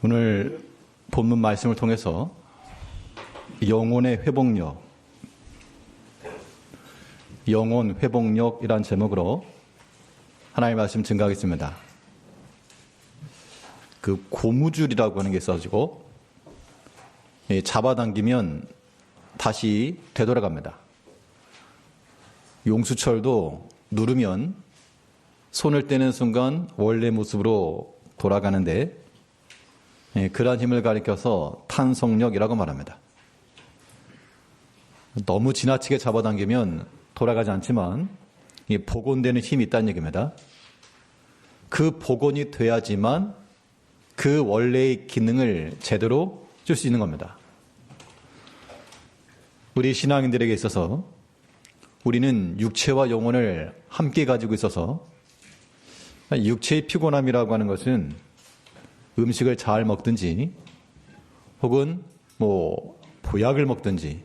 오늘 본문 말씀을 통해서 영혼의 회복력, 영혼 회복력이란 제목으로 하나님의 말씀 증거하겠습니다. 그 고무줄이라고 하는 게 있어가지고 잡아당기면 다시 되돌아갑니다. 용수철도 누르면 손을 떼는 순간 원래 모습으로 돌아가는데 그러한 힘을 가리켜서 탄성력이라고 말합니다. 너무 지나치게 잡아당기면 돌아가지 않지만 복원되는 힘이 있다는 얘기입니다. 그 복원이 돼야지만 그 원래의 기능을 제대로 줄 수 있는 겁니다. 우리 신앙인들에게 있어서 우리는 육체와 영혼을 함께 가지고 있어서 육체의 피곤함이라고 하는 것은 음식을 잘 먹든지 혹은 보약을 먹든지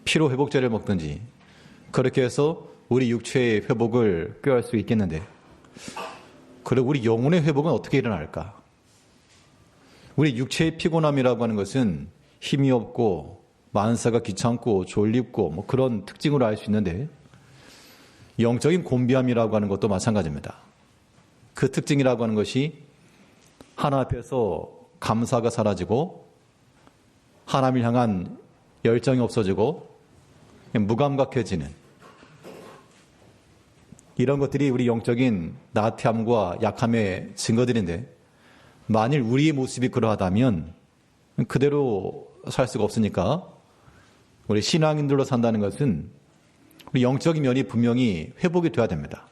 피로회복제를 먹든지 그렇게 해서 우리 육체의 회복을 꾀할 수 있겠는데, 그리고 우리 영혼의 회복은 어떻게 일어날까? 우리 육체의 피곤함이라고 하는 것은 힘이 없고 만사가 귀찮고 졸립고 그런 특징으로 알 수 있는데, 영적인 곤비함이라고 하는 것도 마찬가지입니다. 그 특징이라고 하는 것이 하나님 앞에서 감사가 사라지고 하나님을 향한 열정이 없어지고 무감각해지는 이런 것들이 우리 영적인 나태함과 약함의 증거들인데, 만일 우리의 모습이 그러하다면 그대로 살 수가 없으니까 우리 신앙인들로 산다는 것은 우리 영적인 면이 분명히 회복이 돼야 됩니다.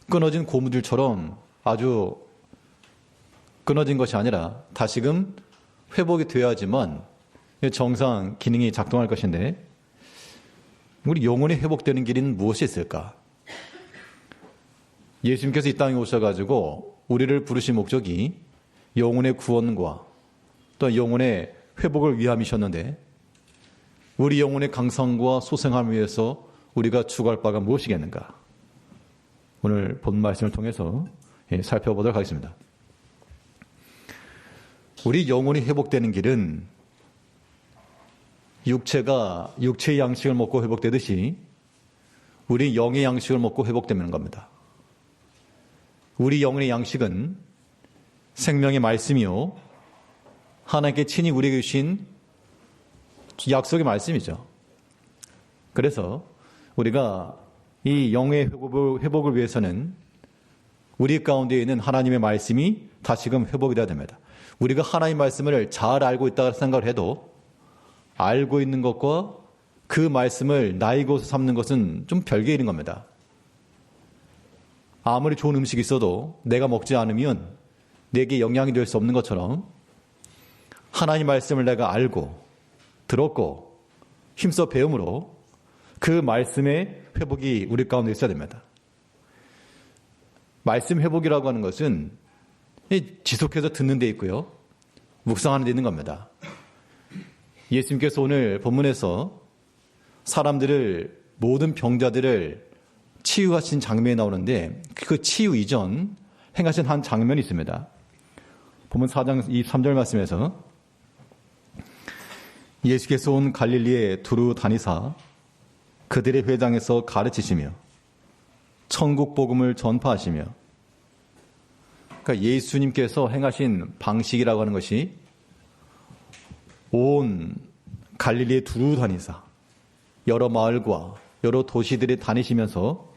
끊어진 고무줄처럼 아주 끊어진 것이 아니라 다시금 회복이 되어야지만 정상 기능이 작동할 것인데, 우리 영혼이 회복되는 길은 무엇이 있을까? 예수님께서 이 땅에 오셔가지고 우리를 부르신 목적이 영혼의 구원과 또 영혼의 회복을 위함이셨는데, 우리 영혼의 강성과 소생함을 위해서 우리가 추구할 바가 무엇이겠는가? 오늘 본 말씀을 통해서 살펴보도록 하겠습니다. 우리 영혼이 회복되는 길은 육체가 육체의 양식을 먹고 회복되듯이 우리 영의 양식을 먹고 회복되는 겁니다. 우리 영혼의 양식은 생명의 말씀이요, 하나님께 친히 우리에게 주신 약속의 말씀이죠. 그래서 우리가 이 영의 회복을 위해서는 우리 가운데 있는 하나님의 말씀이 다시금 회복이 되어야 됩니다. 우리가 하나님의 말씀을 잘 알고 있다고 생각을 해도 알고 있는 것과 그 말씀을 나의 것으로 삼는 것은 좀 별개의 일인 겁니다. 아무리 좋은 음식이 있어도 내가 먹지 않으면 내게 영향이 될 수 없는 것처럼 하나님 말씀을 내가 알고 들었고 힘써 배움으로 그 말씀의 회복이 우리 가운데 있어야 됩니다. 말씀 회복이라고 하는 것은 지속해서 듣는 데 있고요, 묵상하는 데 있는 겁니다. 예수님께서 오늘 본문에서 사람들을, 모든 병자들을 치유하신 장면이 나오는데, 그 치유 이전 행하신 한 장면이 있습니다. 본문 4장 23절 말씀에서 예수께서 온 갈릴리에 두루 다니사 그들의 회당에서 가르치시며 천국 복음을 전파하시며, 그러니까 예수님께서 행하신 방식이라고 하는 것이 온 갈릴리에 두루 다니사 여러 마을과 여러 도시들에 다니시면서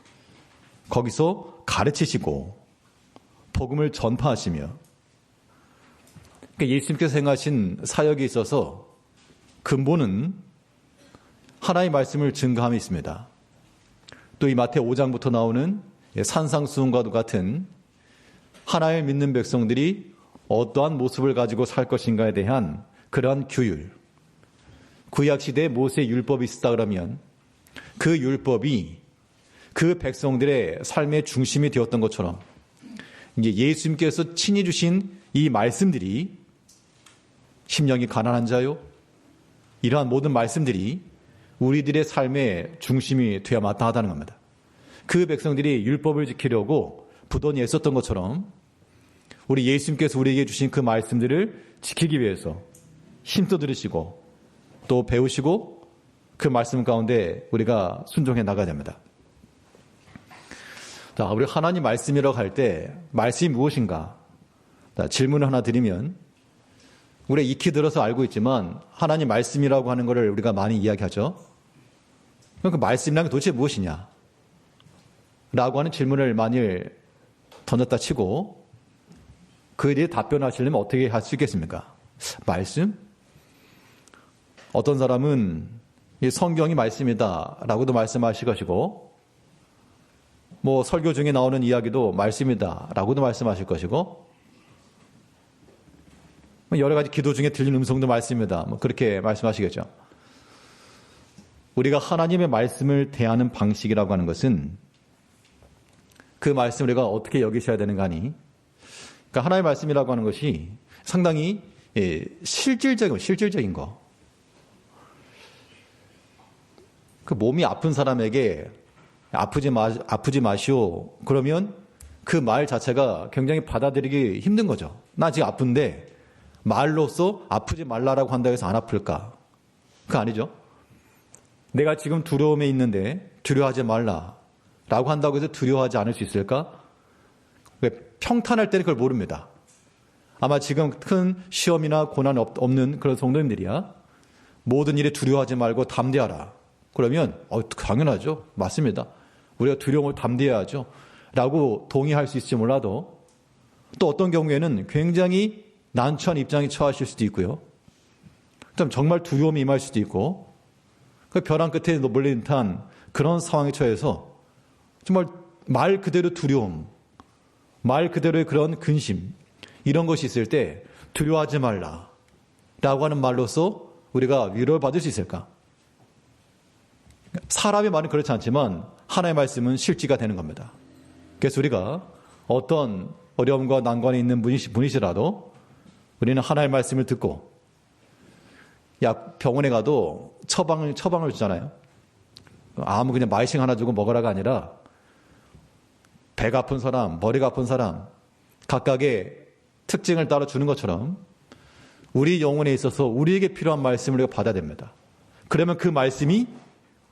거기서 가르치시고 복음을 전파하시며, 그러니까 예수님께서 행하신 사역에 있어서 근본은 하나님의 말씀을 증거함이 있습니다. 또 이 마태 5장부터 나오는 산상수훈과도 같은 하나님을 믿는 백성들이 어떠한 모습을 가지고 살 것인가에 대한 그러한 규율, 구약시대에 모세의 율법이 있었다 그러면 그 율법이 그 백성들의 삶의 중심이 되었던 것처럼, 이제 예수님께서 친히 주신 이 말씀들이 심령이 가난한 자요, 이러한 모든 말씀들이 우리들의 삶의 중심이 되어야 마땅하다는 겁니다. 그 백성들이 율법을 지키려고 부돈이 애썼던 것처럼 우리 예수님께서 우리에게 주신 그 말씀들을 지키기 위해서 힘써 들으시고 또 배우시고 그 말씀 가운데 우리가 순종해 나가야 됩니다. 자, 우리 하나님 말씀이라고 할 때 말씀이 무엇인가? 자, 질문을 하나 드리면 우리가 익히 들어서 알고 있지만 하나님 말씀이라고 하는 것을 우리가 많이 이야기하죠. 그럼 그 말씀이라는 게 도대체 무엇이냐? 라고 하는 질문을 만일 던졌다 치고 그에 대해 답변하시려면 어떻게 할 수 있겠습니까? 말씀? 어떤 사람은 이 성경이 말씀이다 라고도 말씀하실 것이고 뭐 설교 중에 나오는 이야기도 말씀이다 라고도 말씀하실 것이고 여러 가지 기도 중에 들리는 음성도 말씀이다 뭐 그렇게 말씀하시겠죠. 우리가 하나님의 말씀을 대하는 방식이라고 하는 것은 그 말씀을 우리가 어떻게 여기셔야 되는가 하니 그러니까 하나님의 말씀이라고 하는 것이 상당히 실질적인 거. 그 몸이 아픈 사람에게 아프지 마시오. 그러면 그 말 자체가 굉장히 받아들이기 힘든 거죠. 나 지금 아픈데 말로써 아프지 말라라고 한다고 해서 안 아플까? 그거 아니죠. 내가 지금 두려움에 있는데 두려워하지 말라라고 한다고 해서 두려워하지 않을 수 있을까? 왜 평탄할 때는 그걸 모릅니다. 아마 지금 큰 시험이나 고난 없는 그런 성도님들이야 모든 일에 두려워하지 말고 담대하라. 그러면 당연하죠. 맞습니다. 우리가 두려움을 담대해야죠. 라고 동의할 수 있을지 몰라도 또 어떤 경우에는 굉장히 난처한 입장에 처하실 수도 있고요. 정말 두려움이 임할 수도 있고 그 벼랑 끝에 몰린 듯한 그런 상황에 처해서 정말 말 그대로 두려움, 말 그대로의 그런 근심 이런 것이 있을 때 두려워하지 말라 라고 하는 말로써 우리가 위로를 받을 수 있을까? 사람의 말은 그렇지 않지만 하나의 말씀은 실지가 되는 겁니다. 그래서 우리가 어떤 어려움과 난관이 있는 분이시라도 우리는 하나의 말씀을 듣고 병원에 가도 처방을 주잖아요. 아무 그냥 마이싱 하나 주고 먹으라가 아니라 배가 아픈 사람, 머리가 아픈 사람 각각의 특징을 따라 주는 것처럼 우리 영혼에 있어서 우리에게 필요한 말씀을 우리가 받아야 됩니다. 그러면 그 말씀이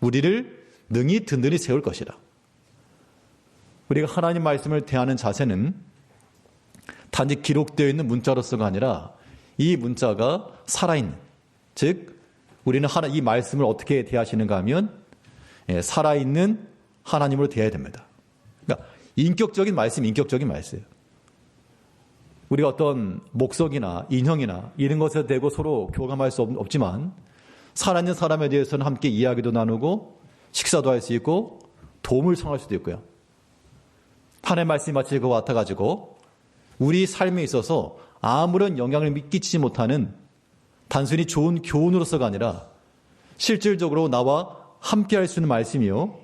우리를 능히 든든히 세울 것이다. 우리가 하나님 말씀을 대하는 자세는 단지 기록되어 있는 문자로서가 아니라 이 문자가 살아있는, 즉 우리는 이 말씀을 어떻게 대하시는가 하면 살아있는 하나님으로 대해야 됩니다. 그러니까 인격적인 말씀. 우리가 어떤 목석이나 인형이나 이런 것에 대고 서로 교감할 수 없지만 살아있는 사람에 대해서는 함께 이야기도 나누고 식사도 할 수 있고 도움을 청할 수도 있고요. 하나님의 말씀이 마치 그와 같아가지고 우리 삶에 있어서 아무런 영향을 끼치지 못하는 단순히 좋은 교훈으로서가 아니라 실질적으로 나와 함께 할 수 있는 말씀이요,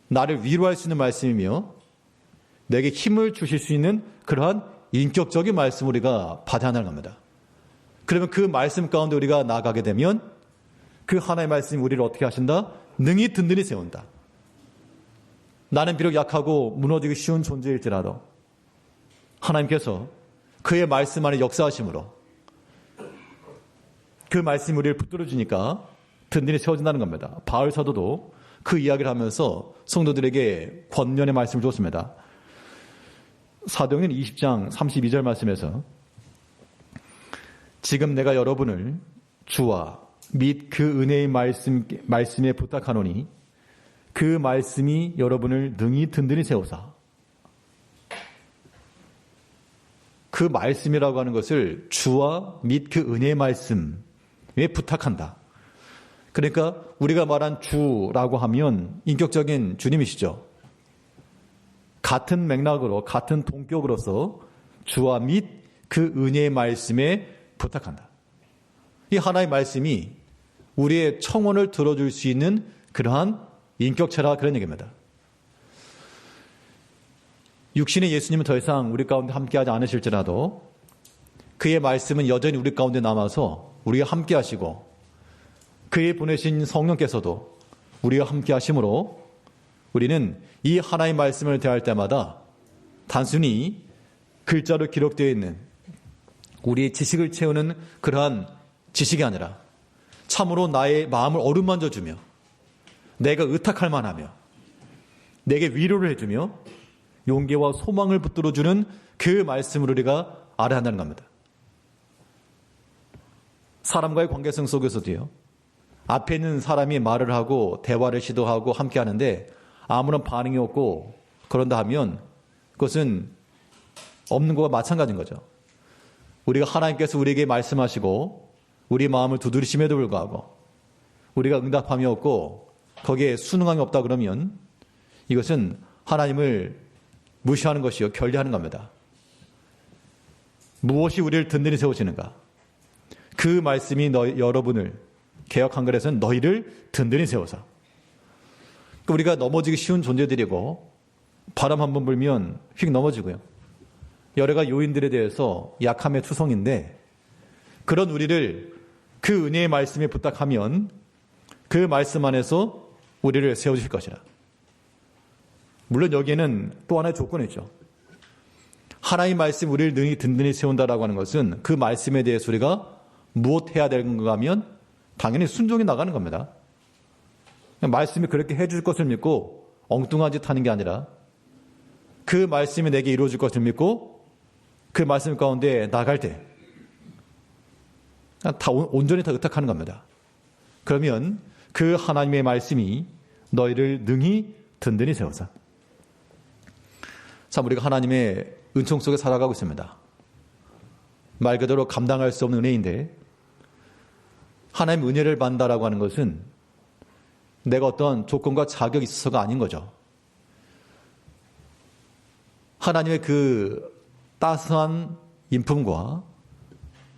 나를 위로할 수 있는 말씀이며 내게 힘을 주실 수 있는 그러한 인격적인 말씀을 우리가 받아야 하는 겁니다. 그러면 그 말씀 가운데 우리가 나아가게 되면 그 하나의 말씀이 우리를 어떻게 하신다? 능히 든든히 세운다. 나는 비록 약하고 무너지기 쉬운 존재일지라도 하나님께서 그의 말씀 안에 역사하심으로 그 말씀이 우리를 붙들어 주니까 든든히 세워진다는 겁니다. 바울 사도도 그 이야기를 하면서 성도들에게 권면의 말씀을 줬습니다. 사도행전 20장 32절 말씀에서 지금 내가 여러분을 주와 및 그 은혜의 말씀에 부탁하노니 그 말씀이 여러분을 능히 든든히 세우사. 그 말씀이라고 하는 것을 주와 및 그 은혜의 말씀에 부탁한다. 그러니까 우리가 말한 주라고 하면 인격적인 주님이시죠. 같은 맥락으로 같은 동격으로서 주와 및 그 은혜의 말씀에 부탁한다. 이 하나의 말씀이 우리의 청원을 들어줄 수 있는 그러한 인격체라 그런 얘기입니다. 육신의 예수님은 더 이상 우리 가운데 함께하지 않으실지라도 그의 말씀은 여전히 우리 가운데 남아서 우리와 함께 하시고 그의 보내신 성령께서도 우리와 함께 하심으로 우리는 이 하나의 말씀을 대할 때마다 단순히 글자로 기록되어 있는 우리의 지식을 채우는 그러한 지식이 아니라 참으로 나의 마음을 어루만져 주며 내가 의탁할 만하며 내게 위로를 해주며 용기와 소망을 붙들어주는 그 말씀을 우리가 알아야 한다는 겁니다. 사람과의 관계성 속에서도요, 앞에 있는 사람이 말을 하고 대화를 시도하고 함께 하는데 아무런 반응이 없고 그런다 하면 그것은 없는 것과 마찬가지인 거죠. 우리가 하나님께서 우리에게 말씀하시고 우리 마음을 두드리심에도 불구하고 우리가 응답함이 없고 거기에 순응함이 없다 그러면 이것은 하나님을 무시하는 것이요, 결례하는 겁니다. 무엇이 우리를 든든히 세우시는가? 그 말씀이 여러분을, 개역 한글에서는 너희를 든든히 세워서. 우리가 넘어지기 쉬운 존재들이고 바람 한번 불면 휙 넘어지고요. 여러 가지 요인들에 대해서 약함의 투성인데 그런 우리를 그 은혜의 말씀에 부탁하면 그 말씀 안에서 우리를 세워주실 것이라. 물론 여기에는 또 하나의 조건이 있죠. 하나님의 말씀 우리를 능히 든든히 세운다라고 하는 것은 그 말씀에 대해서 우리가 무엇 해야 되는가 하면 당연히 순종이 나가는 겁니다. 말씀이 그렇게 해줄 것을 믿고 엉뚱한 짓 하는 게 아니라 그 말씀이 내게 이루어질 것을 믿고 그 말씀 가운데 나갈 때 다 온전히 다 의탁하는 겁니다. 그러면 그 하나님의 말씀이 너희를 능히 든든히 세워서. 참 우리가 하나님의 은총 속에 살아가고 있습니다. 말 그대로 감당할 수 없는 은혜인데 하나님의 은혜를 받는다라고 하는 것은 내가 어떤 조건과 자격이 있어서가 아닌 거죠. 하나님의 그 따스한 인품과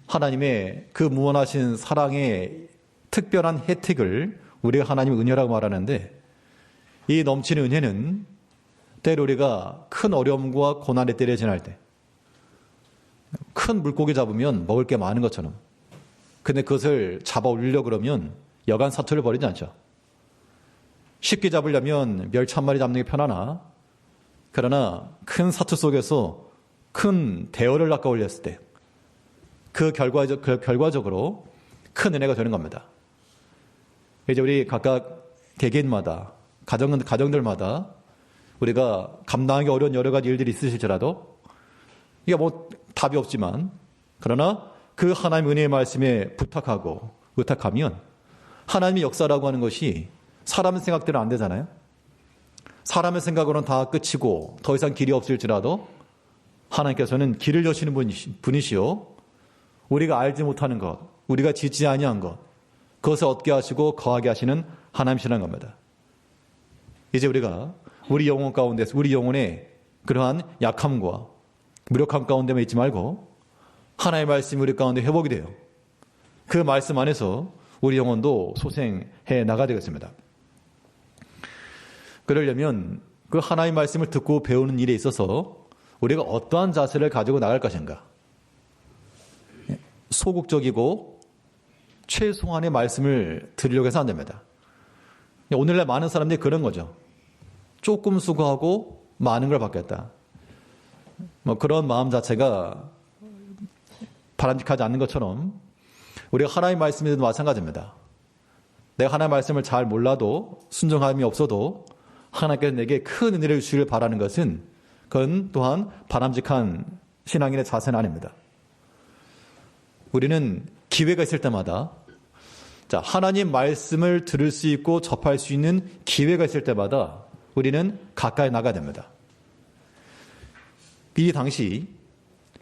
하나님의 그 무한하신 사랑의 특별한 혜택을 우리가 하나님의 은혜라고 말하는데 이 넘치는 은혜는 때로 우리가 큰 어려움과 고난에 때려 지날 때 큰 물고기 잡으면 먹을 게 많은 것처럼 근데 그것을 잡아 올리려고 그러면 여간 사투를 벌이지 않죠. 쉽게 잡으려면 멸치 한 마리 잡는 게 편하나 그러나 큰 사투 속에서 큰 대어를 낚아 올렸을 때 그 결과적으로 큰 은혜가 되는 겁니다. 이제 우리 각각 개개인마다 가정들마다 우리가 감당하기 어려운 여러 가지 일들이 있으실지라도 이게 뭐 답이 없지만 그러나 그 하나님의 은혜의 말씀에 부탁하고 의탁하면 하나님의 역사라고 하는 것이 사람의 생각대로 안 되잖아요. 사람의 생각으로는 다 끝이고 더 이상 길이 없을지라도 하나님께서는 길을 여시는 분이시오. 우리가 알지 못하는 것, 우리가 짓지 아니한 것, 그것을 얻게 하시고 거하게 하시는 하나님이시라는 겁니다. 이제 우리가 우리 영혼 가운데서 우리 영혼의 그러한 약함과 무력함 가운데만 있지 말고 하나님의 말씀이 우리 가운데 회복이 돼요. 그 말씀 안에서 우리 영혼도 소생해 나가야 되겠습니다. 그러려면 그 하나님의 말씀을 듣고 배우는 일에 있어서 우리가 어떠한 자세를 가지고 나갈 것인가? 소극적이고 최소한의 말씀을 드리려고 해서 안 됩니다. 오늘날 많은 사람들이 그런 거죠. 조금 수고하고 많은 걸 받겠다. 뭐 그런 마음 자체가 바람직하지 않는 것처럼 우리가 하나님의 말씀에도 마찬가지입니다. 내가 하나님의 말씀을 잘 몰라도 순종함이 없어도 하나님께서 내게 큰 은혜를 주시길 바라는 것은 그건 또한 바람직한 신앙인의 자세는 아닙니다. 우리는 기회가 있을 때마다 하나님 말씀을 들을 수 있고 접할 수 있는 기회가 있을 때마다 우리는 가까이 나가야 됩니다. 이 당시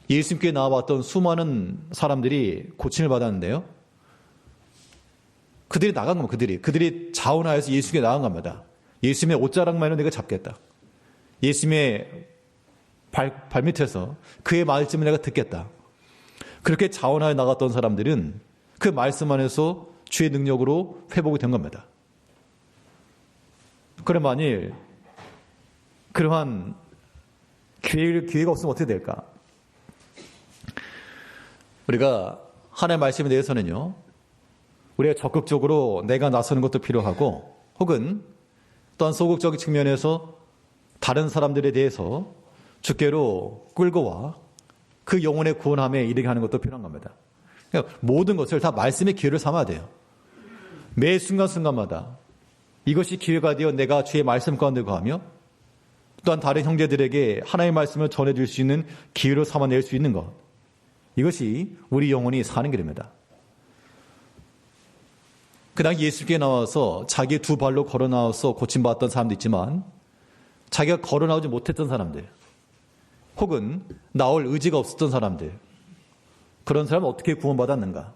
예수님께 나와왔던 수많은 사람들이 고침을 받았는데요. 그들이 나간 겁니다. 그들이 자원하여서 예수님께 나간 겁니다. 예수님의 옷자락만으로 내가 잡겠다. 예수님의 발밑에서 그의 말씀을 내가 듣겠다. 그렇게 자원하여 나갔던 사람들은 그 말씀 안에서 주의 능력으로 회복이 된 겁니다. 그럼 만일 그러한 기회가 없으면 어떻게 될까? 우리가 하나님의 말씀에 대해서는요, 우리가 적극적으로 내가 나서는 것도 필요하고 혹은 또한 소극적인 측면에서 다른 사람들에 대해서 주께로 끌고 와 그 영혼의 구원함에 이르게 하는 것도 필요한 겁니다. 그러니까 모든 것을 다 말씀의 기회를 삼아야 돼요. 매 순간순간마다 이것이 기회가 되어 내가 주의 말씀 가운데 거하며 또한 다른 형제들에게 하나님의 말씀을 전해줄 수 있는 기회로 삼아낼 수 있는 것. 이것이 우리 영혼이 사는 길입니다. 그냥 예수께 나와서 자기 두 발로 걸어 나와서 고침받았던 사람도 있지만 자기가 걸어 나오지 못했던 사람들 혹은 나올 의지가 없었던 사람들 그런 사람은 어떻게 구원받았는가?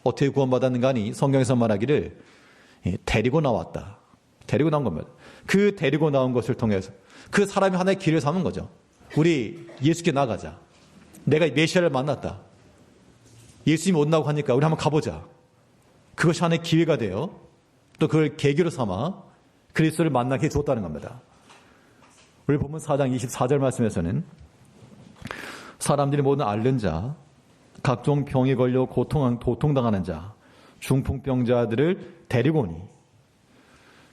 어떻게 구원받았는가 하니 성경에서 말하기를 데리고 나왔다. 데리고 나온 겁니다. 그 데리고 나온 것을 통해서 그 사람이 하나의 길을 삼은 거죠. 우리 예수께 나가자. 내가 메시아를 만났다. 예수님이 온다고 하니까 우리 한번 가보자. 그것이 하나의 기회가 되어 또 그걸 계기로 삼아 그리스도를 만나게 줬다는 겁니다. 우리 본문 4장 24절 말씀에서는 사람들이 모든 앓는 자, 각종 병에 걸려 고통당하는 자, 중풍병자들을 데리고 오니.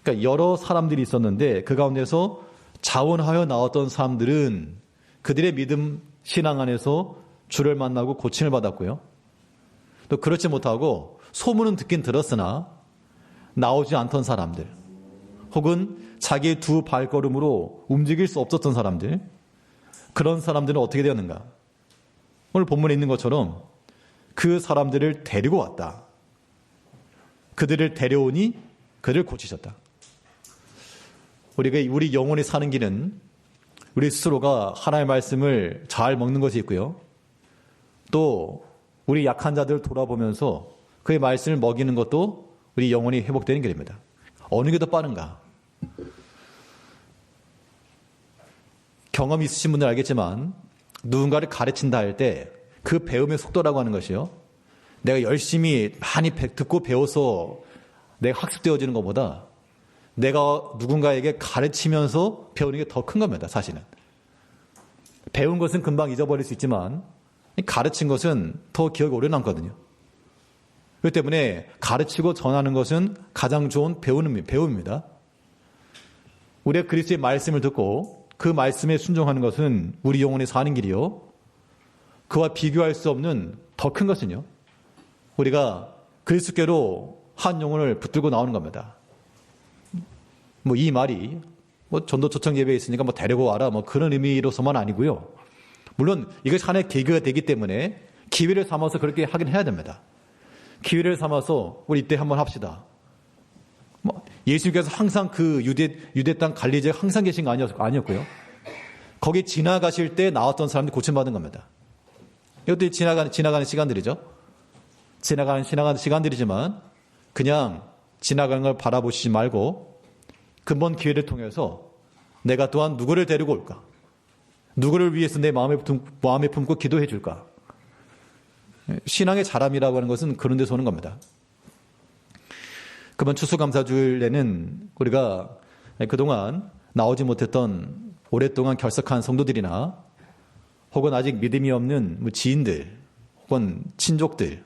그러니까 여러 사람들이 있었는데 그 가운데서 자원하여 나왔던 사람들은 그들의 믿음 신앙 안에서 주를 만나고 고침을 받았고요. 또 그렇지 못하고 소문은 듣긴 들었으나 나오지 않던 사람들 혹은 자기의 두 발걸음으로 움직일 수 없었던 사람들 그런 사람들은 어떻게 되었는가? 오늘 본문에 있는 것처럼 그 사람들을 데리고 왔다. 그들을 데려오니 그들을 고치셨다. 우리 영혼이 사는 길은 우리 스스로가 하나님의 말씀을 잘 먹는 것이 있고요. 또 우리 약한 자들을 돌아보면서 그의 말씀을 먹이는 것도 우리 영혼이 회복되는 길입니다. 어느 게 더 빠른가? 경험이 있으신 분들 알겠지만 누군가를 가르친다 할 때 그 배움의 속도라고 하는 것이요. 내가 열심히 많이 듣고 배워서 내가 학습되어지는 것보다 내가 누군가에게 가르치면서 배우는 게 더 큰 겁니다. 사실은. 배운 것은 금방 잊어버릴 수 있지만 가르친 것은 더 기억이 오래 남거든요. 그렇기 때문에 가르치고 전하는 것은 가장 좋은 배움입니다. 우리가 그리스도의 말씀을 듣고 그 말씀에 순종하는 것은 우리 영혼이 사는 길이요. 그와 비교할 수 없는 더 큰 것은요. 우리가 그리스도께로 한 영혼을 붙들고 나오는 겁니다. 이 말이 전도 초청 예배에 있으니까 데리고 와라 그런 의미로서만 아니고요. 물론 이것이 하나의 계기가 되기 때문에 기회를 삼아서 그렇게 하긴 해야 됩니다. 기회를 삼아서 우리 이때 한번 합시다. 예수님께서 항상 그 유대 땅 갈릴리에 항상 계신 거 아니었고요. 거기 지나가실 때 나왔던 사람들이 고침받은 겁니다. 이것도 지나가는 시간들이죠. 지나가는 시간들이지만 그냥 지나가는 걸 바라보시지 말고 근본 기회를 통해서 내가 또한 누구를 데리고 올까? 누구를 위해서 내 마음에 품고 기도해 줄까? 신앙의 자람이라고 하는 것은 그런 데서 오는 겁니다. 그러면 추수감사주일에는 우리가 그동안 나오지 못했던 오랫동안 결석한 성도들이나 혹은 아직 믿음이 없는 지인들 혹은 친족들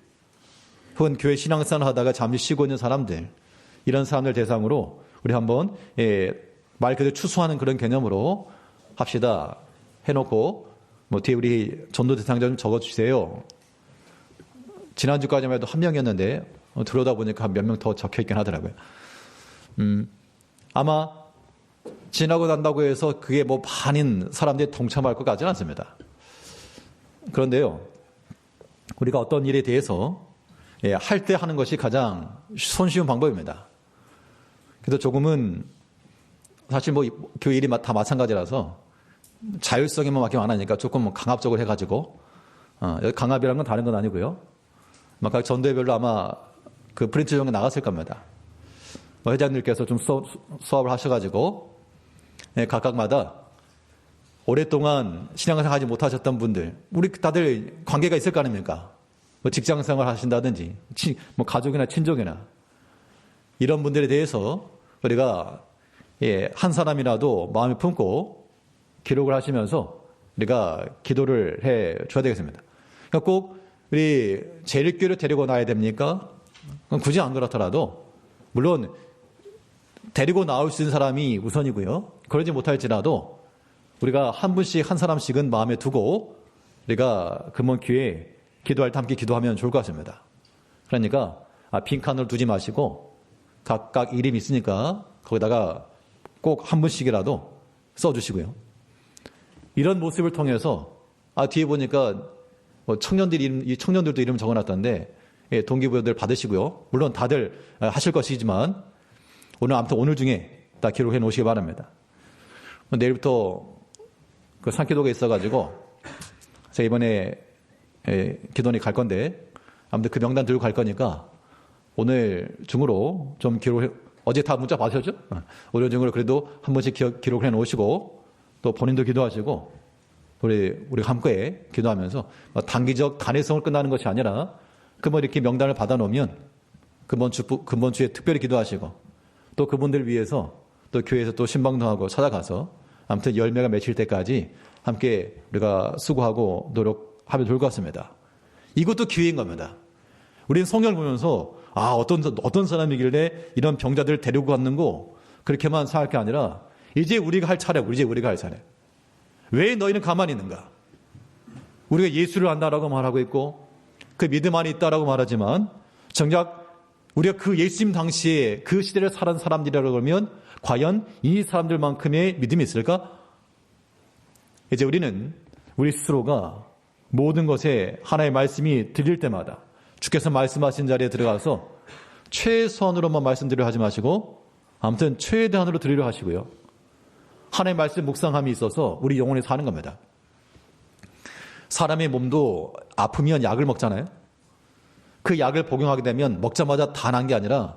혹은 교회 신앙생활 하다가 잠시 쉬고 있는 사람들 이런 사람들 대상으로 우리 한번 말 그대로 추수하는 그런 개념으로 합시다 해놓고 뒤에 우리 전도 대상자 좀 적어주세요. 지난주까지만 해도 한 명이었는데 들어오다 보니까 한 몇 명 더 적혀있긴 하더라고요. 아마 지나고 난다고 해서 그게 반인 사람들이 동참할 것 같지는 않습니다. 그런데요, 우리가 어떤 일에 대해서 할 때 하는 것이 가장 손쉬운 방법입니다. 그래서 조금은 사실 교회 일이 다 마찬가지라서 자율성에만 맡기면 안 하니까 조금 강압적으로 해가지고 강압이라는 건 다른 건 아니고요. 각 전도회별로 아마 그 프린트 중에 나갔을 겁니다. 회장님께서 좀 수업을 하셔가지고 각각마다 오랫동안 신앙생활 하지 못하셨던 분들, 우리 다들 관계가 있을 거 아닙니까? 직장생활 하신다든지 가족이나 친족이나 이런 분들에 대해서 우리가 한 사람이라도 마음에 품고 기록을 하시면서 우리가 기도를 해 줘야 되겠습니다. 그러니까 꼭 우리 재림교회를 데리고 나야 됩니까? 굳이 안 그렇더라도 물론 데리고 나올 수 있는 사람이 우선이고요. 그러지 못할지라도 우리가 한 분씩 한 사람씩은 마음에 두고 우리가 금번 기회에 기도할 때 함께 기도하면 좋을 것 같습니다. 그러니까 빈칸을 두지 마시고 각각 이름이 있으니까 거기다가 꼭 한 분씩이라도 써주시고요. 이런 모습을 통해서 뒤에 보니까 청년들도 이름 적어놨던데 동기부여들 받으시고요. 물론 다들 하실 것이지만 오늘 중에 다 기록해 놓으시기 바랍니다. 내일부터 그 산기도가 있어가지고 제가 이번에 기도원에 갈 건데 아무튼 그 명단 들고 갈 거니까 오늘 중으로 좀 기록해, 어제 다 문자 받으셨죠? 오늘 중으로 그래도 한 번씩 기록해 놓으시고 또 본인도 기도하시고 우리가 함께 기도하면서 단기적 단회성을 끝나는 것이 아니라 이렇게 명단을 받아 놓으면 근본 주에 특별히 기도하시고 또 그분들 위해서 또 교회에서 또 신방도 하고 찾아가서 아무튼 열매가 맺힐 때까지 함께 우리가 수고하고 노력하면 좋을 것 같습니다. 이것도 기회인 겁니다. 우리는 성경을 보면서 어떤 사람이길래 이런 병자들을 데리고 갔는고 그렇게만 생각할 게 아니라 이제 우리가 할 차례. 왜 너희는 가만히 있는가? 우리가 예수를 안다라고 말하고 있고 그 믿음 안에 있다라고 말하지만 정작 우리가 그 예수님 당시에 그 시대를 살은 사람들이라고 그러면 과연 이 사람들만큼의 믿음이 있을까? 이제 우리는 우리 스스로가 모든 것에 하나의 말씀이 들릴 때마다 주께서 말씀하신 자리에 들어가서 최선으로만 말씀드리려 하지 마시고 아무튼 최대한으로 드리려 하시고요. 하나님의 말씀 묵상함이 있어서 우리 영혼에 사는 겁니다. 사람의 몸도 아프면 약을 먹잖아요. 그 약을 복용하게 되면 먹자마자 다 난 게 아니라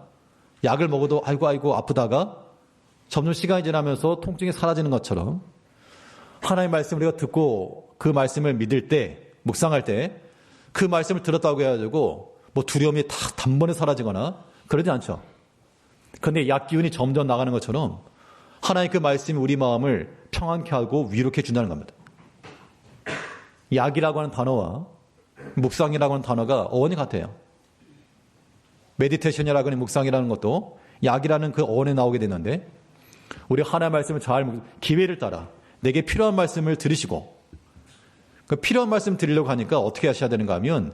약을 먹어도 아이고 아프다가 점점 시간이 지나면서 통증이 사라지는 것처럼 하나님의 말씀을 우리가 듣고 그 말씀을 믿을 때 묵상할 때 그 말씀을 들었다고 해가지고 두려움이 다 단번에 사라지거나 그러지 않죠. 그런데 약 기운이 점점 나가는 것처럼 하나님 그 말씀이 우리 마음을 평안케 하고 위로케 준다는 겁니다. 약이라고 하는 단어와 묵상이라고 하는 단어가 어원이 같아요. 메디테이션이라고 하는 묵상이라는 것도 약이라는 그 어원에 나오게 되는데 우리 하나님의 말씀을 기회를 따라 내게 필요한 말씀을 들으시고 그 필요한 말씀 드리려고 하니까 어떻게 하셔야 되는가 하면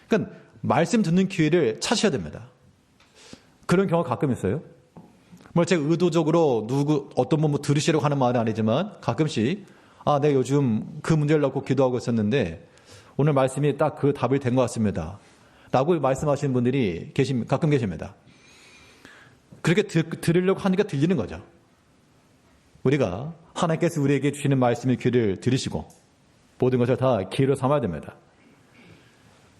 그러니까 말씀 듣는 기회를 찾으셔야 됩니다. 그런 경우가 가끔 있어요. 제가 의도적으로 어떤 분 들으시려고 하는 말은 아니지만 가끔씩 내가 요즘 그 문제를 놓고 기도하고 있었는데 오늘 말씀이 딱 그 답이 된 것 같습니다. 라고 말씀하시는 분들이 가끔 계십니다. 그렇게 들으려고 하니까 들리는 거죠. 우리가 하나님께서 우리에게 주시는 말씀의 귀를 들으시고 모든 것을 다 기회로 삼아야 됩니다.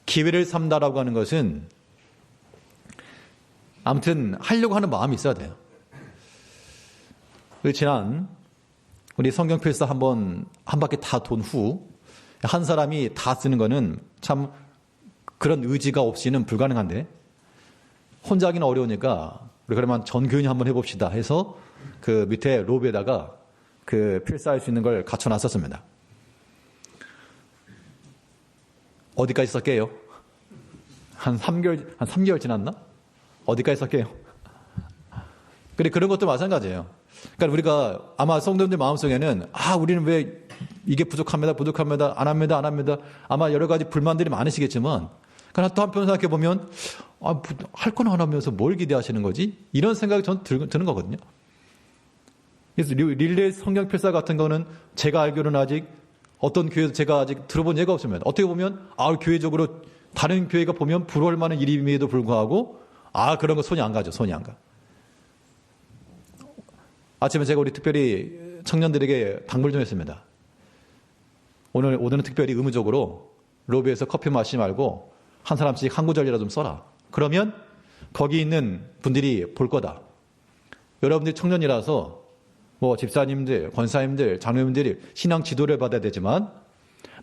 기회를 삼다라고 하는 것은 아무튼 하려고 하는 마음이 있어야 돼요. 지난 우리 성경 필사 한 바퀴 다 돈 후 한 사람이 다 쓰는 거는 참 그런 의지가 없이는 불가능한데 혼자 하기는 어려우니까 우리 그러면 전교인이 한번 해봅시다 해서 그 밑에 로비에다가 그 필사할 수 있는 걸 갖춰놨었습니다. 어디까지 썼게요? 한 3개월 지났나? 어디까지 썼게요? 그런 것도 마찬가지예요. 그러니까 우리가 아마 성도님들 마음속에는 우리는 왜 이게 부족합니다. 안 합니다. 아마 여러 가지 불만들이 많으시겠지만 그러나 또 한편 생각해 보면 할 건 안 하면서 뭘 기대하시는 거지? 이런 생각이 저는 드는 거거든요. 그래서 릴레이 성경 필사 같은 거는 제가 알기로는 아직 어떤 교회에서 제가 아직 들어본 예가 없습니다. 어떻게 보면 교회적으로 다른 교회가 보면 부러울 만한 일임에도 불구하고 그런 거 손이 안 가. 아침에 제가 우리 특별히 청년들에게 당부를 좀 했습니다. 오늘은 특별히 의무적으로 로비에서 커피 마시지 말고 한 사람씩 한 구절이라도 좀 써라. 그러면 거기 있는 분들이 볼 거다. 여러분들이 청년이라서 집사님들, 권사님들, 장로님들이 신앙 지도를 받아야 되지만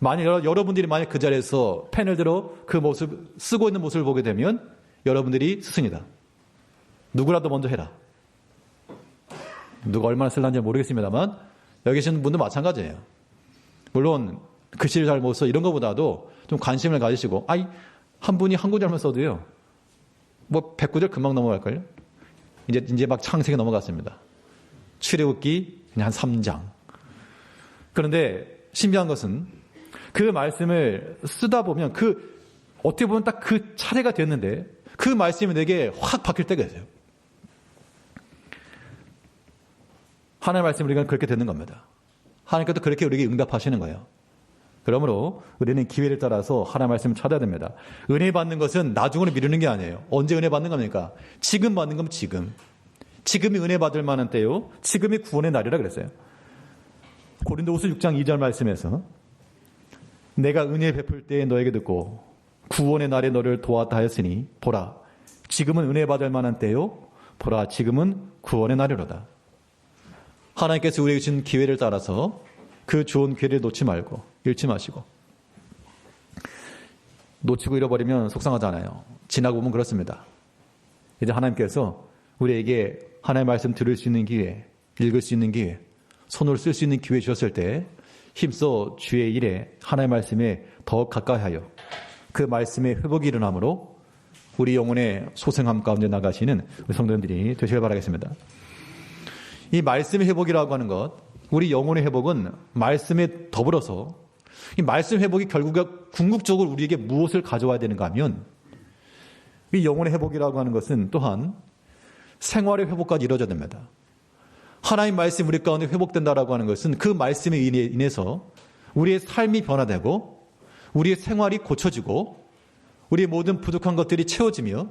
여러분들이 만약 그 자리에서 펜을 들어 그 모습 쓰고 있는 모습을 보게 되면 여러분들이 스승이다. 누구라도 먼저 해라. 누가 얼마나 쓸란지 모르겠습니다만 여기 계신 분도 마찬가지예요. 물론 글씨를 잘 못 써 이런 것보다도 좀 관심을 가지시고 한 분이 한 구절만 써도요 100구절 금방 넘어갈걸요. 이제 막 창세기 넘어갔습니다. 출애굽기 그냥 한 3장. 그런데 신기한 것은 그 말씀을 쓰다 보면 어떻게 보면 딱 그 차례가 됐는데 그 말씀이 내게 확 바뀔 때가 있어요. 하나님의 말씀이 우리가 그렇게 되는 겁니다. 하나님께서 그렇게 우리에게 응답하시는 거예요. 그러므로 우리는 기회를 따라서 하나님의 말씀을 찾아야 됩니다. 은혜 받는 것은 나중으로 미루는 게 아니에요. 언제 은혜 받는 겁니까? 지금 받는 거면 지금. 지금이 은혜 받을 만한 때요. 지금이 구원의 날이라 그랬어요. 고린도후서 6장 2절 말씀에서 내가 은혜 베풀 때에 너에게 듣고 구원의 날에 너를 도왔다 하였으니 보라 지금은 은혜 받을 만한 때요. 보라 지금은 구원의 날이로다. 하나님께서 우리에게 준 기회를 따라서 그 좋은 기회를 놓지 말고 잃지 마시고 놓치고 잃어버리면 속상하잖아요. 지나고 보면 그렇습니다. 이제 하나님께서 우리에게 하나님의 말씀 들을 수 있는 기회, 읽을 수 있는 기회, 손을 쓸 수 있는 기회 주셨을 때 힘써 주의 일에 하나님의 말씀에 더 가까이하여 그 말씀의 회복이 일어나므로 우리 영혼의 소생함 가운데 나가시는 우리 성도님들이 되시길 바라겠습니다. 이 말씀의 회복이라고 하는 것, 우리 영혼의 회복은 말씀에 더불어서 이 말씀 회복이 결국 궁극적으로 우리에게 무엇을 가져와야 되는가 하면 이 영혼의 회복이라고 하는 것은 또한 생활의 회복까지 이루어져야 됩니다. 하나님 말씀 우리 가운데 회복된다라고 하는 것은 그 말씀에 인해서 우리의 삶이 변화되고 우리의 생활이 고쳐지고 우리의 모든 부족한 것들이 채워지며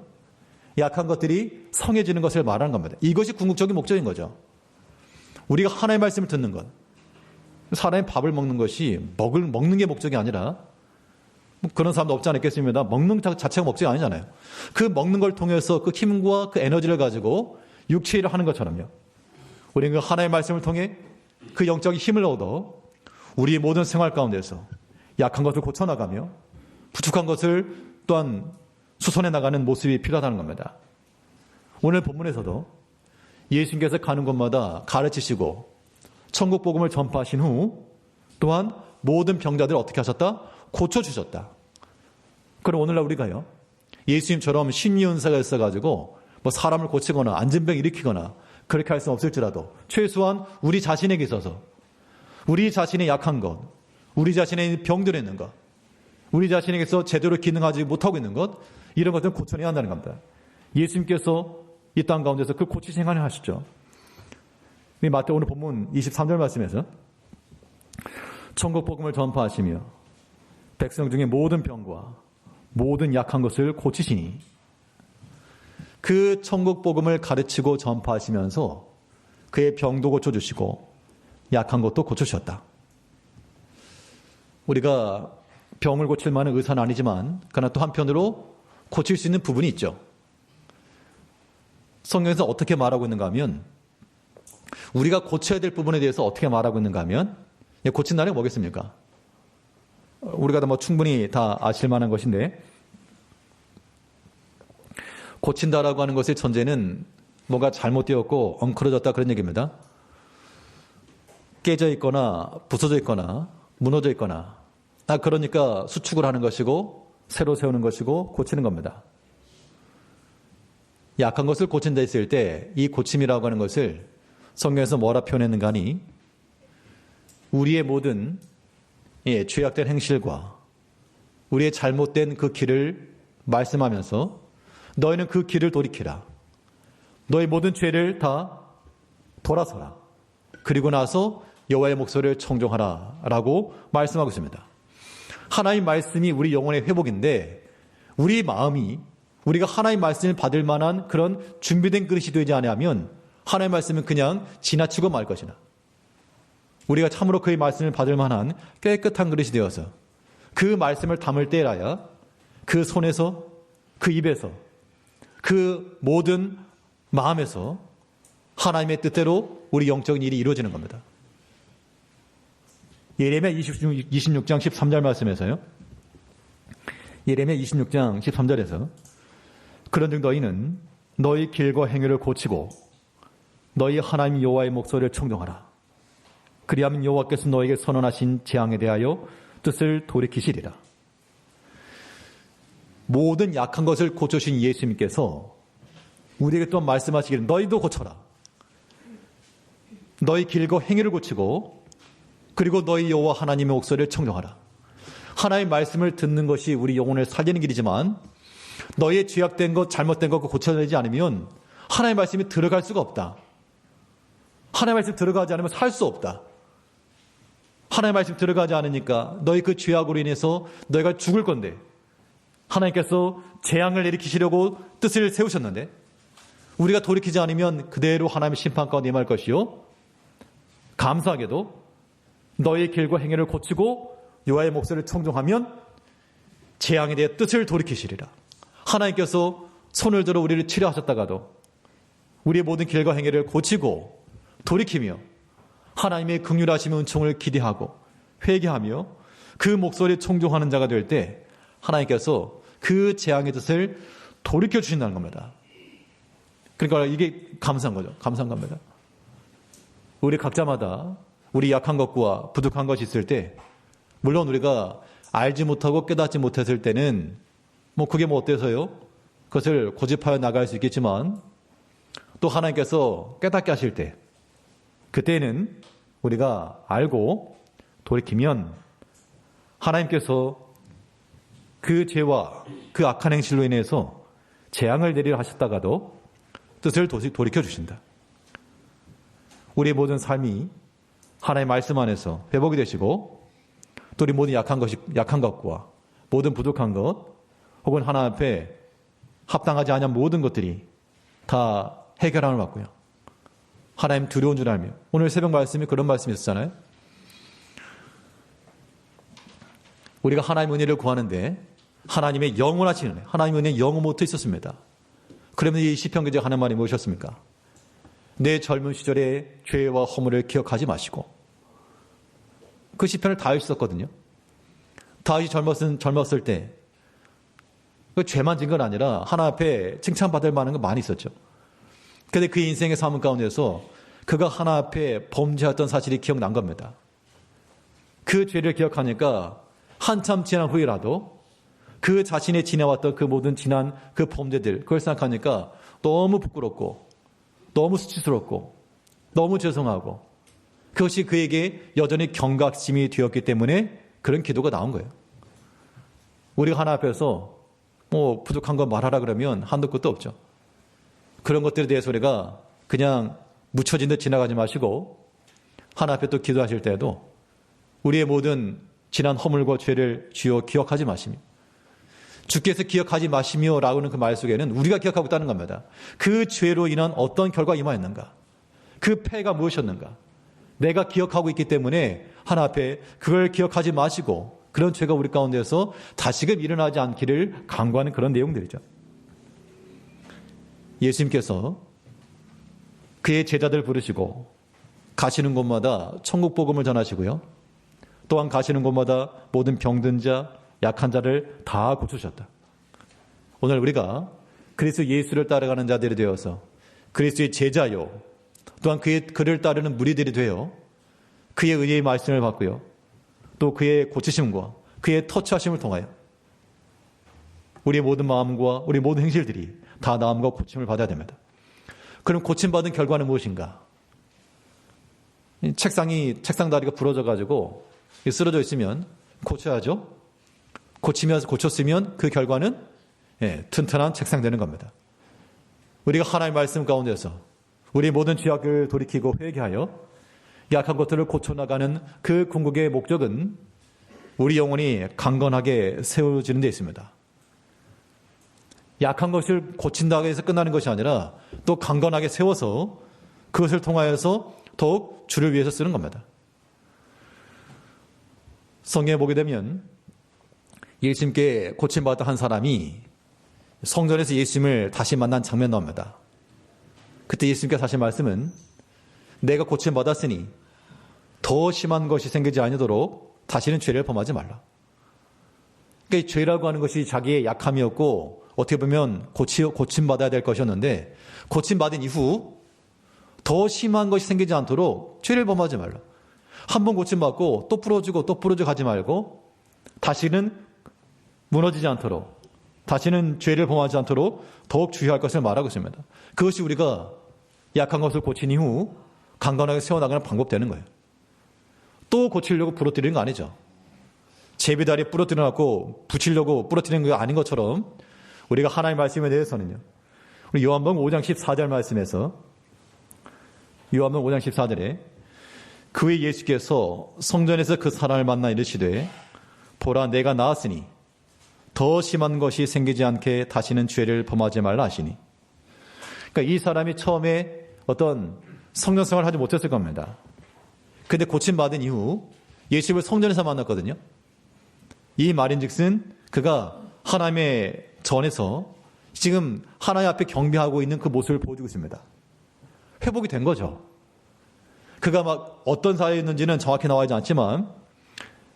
약한 것들이 성해지는 것을 말하는 겁니다. 이것이 궁극적인 목적인 거죠. 우리가 하나님의 말씀을 듣는 것, 사람이 밥을 먹는 것이 먹는 게 목적이 아니라 뭐 그런 사람도 없지 않겠습니다. 먹는 자체가 목적이 아니잖아요. 그 먹는 걸 통해서 그 힘과 그 에너지를 가지고 육체 일을 하는 것처럼요. 우리는 그 하나님의 말씀을 통해 그 영적인 힘을 얻어 우리의 모든 생활 가운데서 약한 것을 고쳐나가며 부족한 것을 또한 수선해 나가는 모습이 필요하다는 겁니다. 오늘 본문에서도 예수님께서 가는 곳마다 가르치시고 천국 복음을 전파하신 후 또한 모든 병자들을 어떻게 하셨다? 고쳐주셨다. 그럼 오늘날 우리가요, 예수님처럼 신유은사가 있어가지고 뭐 사람을 고치거나 안진병 일으키거나 그렇게 할 수는 없을지라도 최소한 우리 자신에게 있어서 우리 자신의 약한 것, 우리 자신의 병들어 있는 것, 우리 자신에게서 제대로 기능하지 못하고 있는 것, 이런 것들은 고쳐내야 한다는 겁니다. 예수님께서 이 땅 가운데서 그 고치신 행함을 하시죠. 마태오 오늘 본문 23절 말씀에서 천국 복음을 전파하시며 백성 중에 모든 병과 모든 약한 것을 고치시니, 그 천국 복음을 가르치고 전파하시면서 그의 병도 고쳐주시고 약한 것도 고쳐주셨다. 우리가 병을 고칠 만한 의사는 아니지만 그러나 또 한편으로 고칠 수 있는 부분이 있죠. 성경에서 어떻게 말하고 있는가 하면, 우리가 고쳐야 될 부분에 대해서 어떻게 말하고 있는가 하면, 고친다는 게 뭐겠습니까? 우리가 뭐 충분히 다 아실 만한 것인데, 고친다라고 하는 것의 전제는 뭔가 잘못되었고 엉클어졌다 그런 얘기입니다. 깨져 있거나 부서져 있거나 무너져 있거나, 그러니까 수축을 하는 것이고 새로 세우는 것이고 고치는 겁니다. 약한 것을 고친다 했을 때 이 고침이라고 하는 것을 성경에서 뭐라 표현했는가 하니, 우리의 모든 죄악된 행실과 우리의 잘못된 그 길을 말씀하면서 너희는 그 길을 돌이키라. 너희 모든 죄를 다 돌아서라. 그리고 나서 여호와의 목소리를 청종하라 라고 말씀하고 있습니다. 하나님 말씀이 우리 영혼의 회복인데, 우리 마음이 우리가 하나님 말씀을 받을 만한 그런 준비된 그릇이 되지 않으면 하나님 말씀은 그냥 지나치고 말 것이나, 우리가 참으로 그의 말씀을 받을 만한 깨끗한 그릇이 되어서 그 말씀을 담을 때라야 그 손에서, 그 입에서, 그 모든 마음에서 하나님의 뜻대로 우리 영적인 일이 이루어지는 겁니다. 예레미야 26장 13절 말씀에서요, 예레미야 26장 13절에서 그런즉 너희는 너희 길과 행위를 고치고 너희 하나님 여호와의 목소리를 청종하라. 그리하면 여호와께서 너에게 선언하신 재앙에 대하여 뜻을 돌이키시리라. 모든 약한 것을 고쳐주신 예수님께서 우리에게 또 말씀하시기를 너희도 고쳐라. 너희 길과 행위를 고치고 그리고 너희 여호와 하나님의 목소리를 청종하라. 하나님의 말씀을 듣는 것이 우리 영혼을 살리는 길이지만 너희의 죄악된 것, 잘못된 것 고쳐내지 않으면 하나님의 말씀이 들어갈 수가 없다. 하나님의 말씀 들어가지 않으면 살 수 없다. 하나님의 말씀 들어가지 않으니까 너희 그 죄악으로 인해서 너희가 죽을 건데 하나님께서 재앙을 일으키시려고 뜻을 세우셨는데 우리가 돌이키지 않으면 그대로 하나님의 심판 가운데 임할 것이요. 감사하게도 너희의 길과 행위를 고치고 여호와의 목소리를 청종하면 재앙에 대해 뜻을 돌이키시리라. 하나님께서 손을 들어 우리를 치료하셨다가도 우리의 모든 길과 행위를 고치고 돌이키며 하나님의 긍휼하심의 은총을 기대하고 회개하며 그 목소리에 청종하는 자가 될 때 하나님께서 그 재앙의 뜻을 돌이켜 주신다는 겁니다. 그러니까 이게 감사한 거죠. 감사한 겁니다. 우리 각자마다 우리 약한 것과 부족한 것이 있을 때 물론 우리가 알지 못하고 깨닫지 못했을 때는 그게 어때서요? 그것을 고집하여 나갈 수 있겠지만 또 하나님께서 깨닫게 하실 때 그때는 우리가 알고 돌이키면 하나님께서 그 죄와 그 악한 행실로 인해서 재앙을 내리려 하셨다가도 뜻을 돌이켜 주신다. 우리의 모든 삶이 하나님의 말씀 안에서 회복이 되시고 또 우리 모든 약한 것과 모든 부족한 것 혹은 하나님 앞에 합당하지 않은 모든 것들이 다 해결함을 받고요. 하나님 두려운 줄 알며 오늘 새벽 말씀이 그런 말씀이 있었잖아요. 우리가 하나님의 은혜를 구하는데 하나님의 영원하신 은혜, 하나님의 은혜 영원부터 있었습니다. 그러면 이 시편 기자가 하는 말이 무엇이었습니까? 내 젊은 시절의 죄와 허물을 기억하지 마시고 그 시편을 다윗이 썼거든요. 다윗이 젊었을 때 그 죄만 진 건 아니라 하나님 앞에 칭찬받을 만한 거 많이 있었죠. 그런데 그 인생의 삶 가운데서 그가 하나님 앞에 범죄했던 사실이 기억난 겁니다. 그 죄를 기억하니까 한참 지난 후에라도 그 자신이 지내왔던 그 모든 지난 그 범죄들 그걸 생각하니까 너무 부끄럽고 너무 수치스럽고 너무 죄송하고 그것이 그에게 여전히 경각심이 되었기 때문에 그런 기도가 나온 거예요. 우리가 하나님 앞에서 부족한 거 말하라 그러면 한도 끝도 없죠. 그런 것들에 대해서 우리가 그냥 묻혀진 듯 지나가지 마시고 하나님 앞에 또 기도하실 때에도 우리의 모든 지난 허물과 죄를 주여 기억하지 마시며 주께서 기억하지 마시며 라고는 그 말 속에는 우리가 기억하고 있다는 겁니다. 그 죄로 인한 어떤 결과가 임하였는가? 그 폐가 무엇이었는가? 내가 기억하고 있기 때문에 하나님 앞에 그걸 기억하지 마시고 그런 죄가 우리 가운데서 다시금 일어나지 않기를 간구하는 그런 내용들이죠. 예수님께서 그의 제자들 부르시고 가시는 곳마다 천국 복음을 전하시고요. 또한 가시는 곳마다 모든 병든 자, 약한 자를 다 고치셨다. 오늘 우리가 그리스도 예수를 따라가는 자들이 되어서 그리스도의 제자요, 또한 그를 따르는 무리들이 되어 그의 의의 말씀을 받고요. 또 그의 고치심과 그의 터치하심을 통하여 우리의 모든 마음과 우리 모든 행실들이 다 나음과 고침을 받아야 됩니다. 그럼 고침받은 결과는 무엇인가? 책상 다리가 부러져가지고 쓰러져 있으면 고쳐야죠. 고쳤으면 그 결과는 튼튼한 책상 되는 겁니다. 우리가 하나님의 말씀 가운데서 우리 모든 죄악을 돌이키고 회개하여 약한 것들을 고쳐나가는 그 궁극의 목적은 우리 영혼이 강건하게 세워지는 데 있습니다. 약한 것을 고친다고 해서 끝나는 것이 아니라 또 강건하게 세워서 그것을 통하여서 더욱 주를 위해서 쓰는 겁니다. 성경에 보게 되면 예수님께 고침받았던 한 사람이 성전에서 예수님을 다시 만난 장면 나옵니다. 그때 예수님께서 하신 말씀은 내가 고침받았으니 더 심한 것이 생기지 아니도록 다시는 죄를 범하지 말라. 그러니까 죄라고 하는 것이 자기의 약함이었고 어떻게 보면 고침받아야 될 것이었는데 고침받은 이후 더 심한 것이 생기지 않도록 죄를 범하지 말라. 한 번 고침받고 또 부러지고 가지 말고 다시는 무너지지 않도록 다시는 죄를 범하지 않도록 더욱 주의할 것을 말하고 있습니다. 그것이 우리가 약한 것을 고친 이후 강건하게 세워나가는 방법 되는 거예요. 또 고치려고 부러뜨리는 거 아니죠. 제비다리 부러뜨려놓고 붙이려고 부러뜨리는 거 아닌 것처럼 우리가 하나님의 말씀에 대해서는요. 우리 요한복음 5장 14절 말씀에서 요한복음 5장 14절에 그의 예수께서 성전에서 그 사람을 만나 이르시되 보라 내가 나았으니 더 심한 것이 생기지 않게 다시는 죄를 범하지 말라 하시니. 그러니까 이 사람이 처음에 어떤 성전 생활을 하지 못했을 겁니다. 근데 고침받은 이후 예수를 성전에서 만났거든요. 이 말인즉슨 그가 하나님의 전에서 지금 하나님 앞에 경배하고 있는 그 모습을 보여주고 있습니다. 회복이 된 거죠. 그가 막 어떤 사이였는지는 정확히 나와 있지 않지만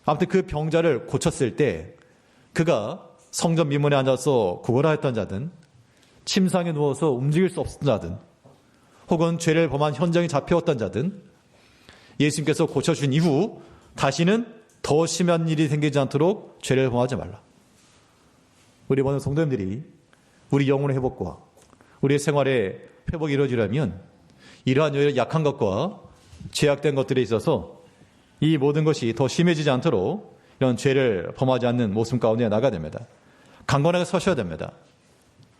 아무튼 그 병자를 고쳤을 때 그가 성전 미문에 앉아서 구걸하 했던 자든 침상에 누워서 움직일 수 없었던 자든 혹은 죄를 범한 현장에 잡혀왔던 자든 예수님께서 고쳐준 이후 다시는 더 심한 일이 생기지 않도록 죄를 범하지 말라. 우리 모든 성도님들이 우리 영혼의 회복과 우리의 생활의 회복이 이루어지려면 이러한 약한 것과 죄악된 것들에 있어서 이 모든 것이 더 심해지지 않도록 이런 죄를 범하지 않는 모습 가운데 나가야 됩니다. 강건하게 서셔야 됩니다.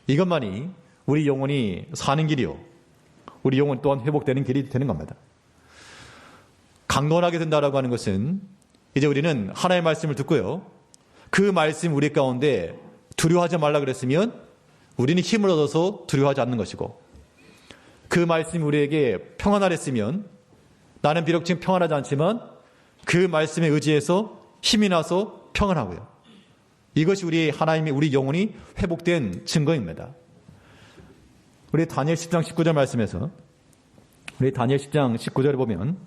이것만이 우리 영혼이 사는 길이요. 우리 영혼 또한 회복되는 길이 되는 겁니다. 강건하게 된다라고 하는 것은 이제 우리는 하나님의 말씀을 듣고요. 그 말씀 우리 가운데 두려워하지 말라 그랬으면 우리는 힘을 얻어서 두려워하지 않는 것이고 그 말씀이 우리에게 평안하랬으면 나는 비록 지금 평안하지 않지만 그 말씀에 의지해서 힘이 나서 평안하고요. 이것이 우리 하나님의 우리 영혼이 회복된 증거입니다. 우리 다니엘 10장 19절 말씀에서 우리 다니엘 10장 19절에 보면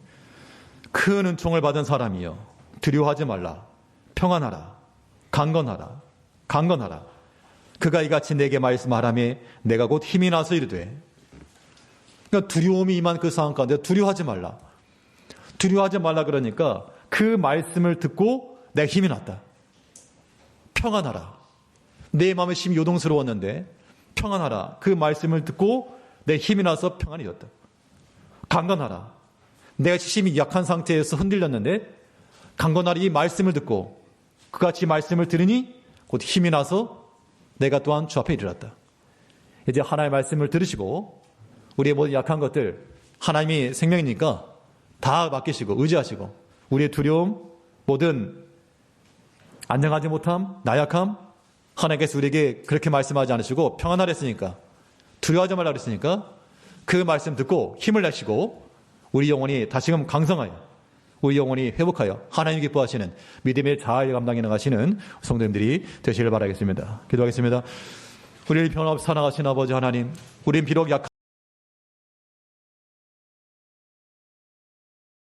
큰 은총을 받은 사람이여 두려워하지 말라 평안하라 강건하라 강건하라 그가 이같이 내게 말씀하라매 내가 곧 힘이 나서 이르되. 그러니까 두려움이 임한 그 상황 가운데 두려워하지 말라. 두려워하지 말라 그러니까 그 말씀을 듣고 내가 힘이 났다. 평안하라. 내 마음의 심이 요동스러웠는데 평안하라. 그 말씀을 듣고 내 힘이 나서 평안이 되었다. 강건하라. 내가 심히 약한 상태에서 흔들렸는데 강건하라. 이 말씀을 듣고 그같이 말씀을 들으니 곧 힘이 나서 내가 또한 주 앞에 이르렀다. 이제 하나님의 말씀을 들으시고 우리의 모든 약한 것들 하나님이 생명이니까 다 맡기시고 의지하시고 우리의 두려움 모든 안정하지 못함 나약함 하나님께서 우리에게 그렇게 말씀하지 않으시고 평안하라 했으니까 두려워하지 말라 그랬으니까 그 말씀 듣고 힘을 내시고 우리 영혼이 다시금 강성하여 우리 영혼이 회복하여 하나님 기뻐하시는 믿음의 자아의 감당에 나가시는 성도님들이 되시길 바라겠습니다. 기도하겠습니다. 우리를 변함없이 사랑하신 아버지 하나님, 우리는 비록 약한